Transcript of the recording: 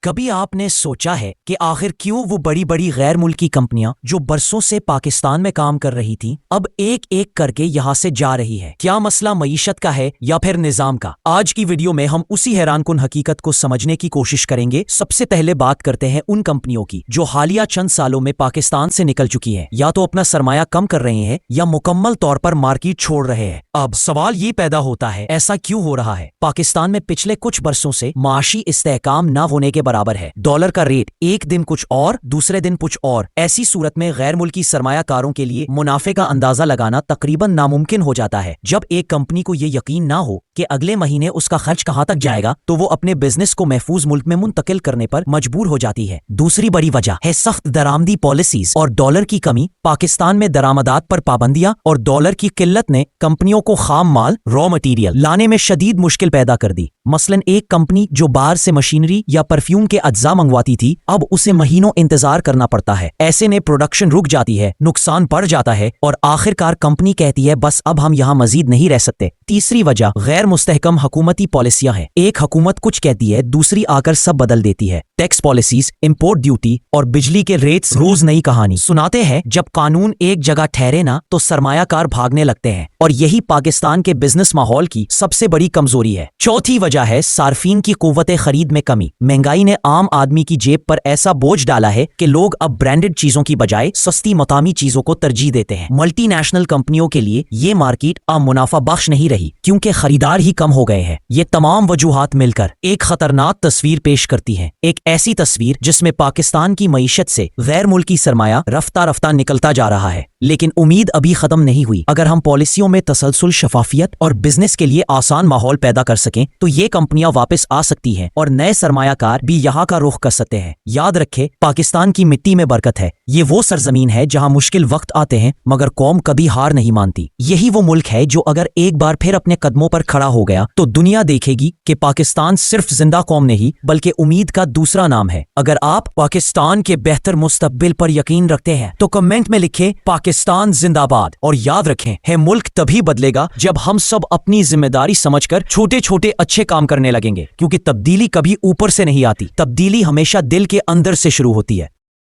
کبھی آپ نے سوچا ہے کہ آخر کیوں وہ بڑی بڑی غیر ملکی کمپنیاں جو برسوں سے پاکستان میں کام کر رہی تھیں اب ایک ایک کر کے یہاں سے جا رہی ہے؟ کیا مسئلہ معیشت کا ہے یا پھر نظام کا؟ آج کی ویڈیو میں ہم اسی حیران کن حقیقت کو سمجھنے کی کوشش کریں گے۔ سب سے پہلے بات کرتے ہیں ان کمپنیوں کی جو حالیہ چند سالوں میں پاکستان سے نکل چکی ہیں، یا تو اپنا سرمایہ کم کر رہے ہیں یا مکمل طور پر مارکیٹ چھوڑ رہے ہیں۔ اب سوال یہ پیدا ہوتا ہے، ایسا کیوں ہو رہا ہے؟ پاکستان میں پچھلے کچھ برسوں سے معاشی استحکام نہ ہونے کے برابر ہے۔ ڈالر کا ریٹ ایک دن کچھ اور دوسرے دن کچھ اور، ایسی صورت میں غیر ملکی سرمایہ کاروں کے لیے منافع کا اندازہ لگانا تقریباً ناممکن ہو جاتا ہے۔ جب ایک کمپنی کو یہ یقین نہ ہو کہ اگلے مہینے اس کا خرچ کہاں تک جائے گا تو وہ اپنے بزنس کو محفوظ ملک میں منتقل کرنے پر مجبور ہو جاتی ہے۔ دوسری بڑی وجہ ہے سخت درآمدی پالیسیز اور ڈالر کی کمی۔ پاکستان میں درآمدات پر پابندیاں اور ڈالر کی قلت نے کمپنیوں کو خام مال را مٹیریل لانے میں شدید مشکل پیدا کر دی۔ مثلاً ایک کمپنی جو باہر سے مشینری یا پرفیوم کے اجزاء منگواتی تھی اب اسے مہینوں انتظار کرنا پڑتا ہے۔ ایسے میں پروڈکشن رک جاتی ہے، نقصان بڑھ جاتا ہے اور آخر کار کمپنی کہتی ہے بس اب ہم یہاں مزید نہیں رہ سکتے۔ تیسری وجہ غیر مستحکم حکومتی پالیسیاں ہیں۔ ایک حکومت کچھ کہتی ہے دوسری آ کر سب بدل دیتی ہے۔ ٹیکس پالیسیز، امپورٹ ڈیوٹی اور بجلی کے ریٹس روز نئی کہانی سناتے ہیں۔ جب قانون ایک جگہ ٹھہرے نا تو سرمایہ کار بھاگنے لگتے ہیں، اور یہی پاکستان کے بزنس ماحول کی سب سے بڑی کمزوری ہے۔ چوتھی وجہ ہے صارفین کی قوت خرید میں کمی۔ مہنگائی نے عام آدمی کی جیب پر ایسا بوجھ ڈالا ہے کہ لوگ اب برانڈڈ چیزوں کی بجائے سستی مقامی چیزوں کو ترجیح دیتے ہیں۔ ملٹی نیشنل کمپنیوں کے لیے یہ مارکیٹ اب منافع بخش نہیں رہی کیونکہ خریدار ہی کم ہو گئے ہیں۔ یہ تمام وجوہات مل کر ایک خطرناک تصویر پیش کرتی ہیں، ایک ایسی تصویر جس میں پاکستان کی معیشت سے غیر ملکی سرمایہ رفتہ رفتہ نکلتا جا رہا ہے۔ لیکن امید ابھی ختم نہیں ہوئی۔ اگر ہم پالیسیوں میں تسلسل، شفافیت اور بزنس کے لیے آسان ماحول پیدا کر سکیں تو یہ کمپنیاں واپس آ سکتی ہیں اور نئے سرمایہ کار بھی یہاں کا رخ کر سکتے ہیں۔ یاد رکھے، پاکستان کی مٹی میں برکت ہے۔ یہ وہ سرزمین ہے جہاں مشکل وقت آتے ہیں مگر قوم کبھی ہار نہیں مانتی۔ یہی وہ ملک ہے جو اگر ایک بار پھر اپنے قدموں پر کھڑا ہو گیا تو دنیا دیکھے گی کہ پاکستان صرف زندہ قوم نہیں بلکہ امید کا دوسرا نام ہے۔ اگر آپ پاکستان کے بہتر مستقبل پر یقین رکھتے ہیں تو کمنٹ میں لکھیں پاکستان زندہ باد، اور یاد رکھیں ہے ملک تبھی بدلے گا جب ہم سب اپنی ذمہ داری سمجھ کر چھوٹے چھوٹے اچھے کام کرنے لگیں گے، کیونکہ تبدیلی کبھی اوپر سے نہیں آتی، تبدیلی ہمیشہ دل کے اندر سے شروع ہوتی ہے۔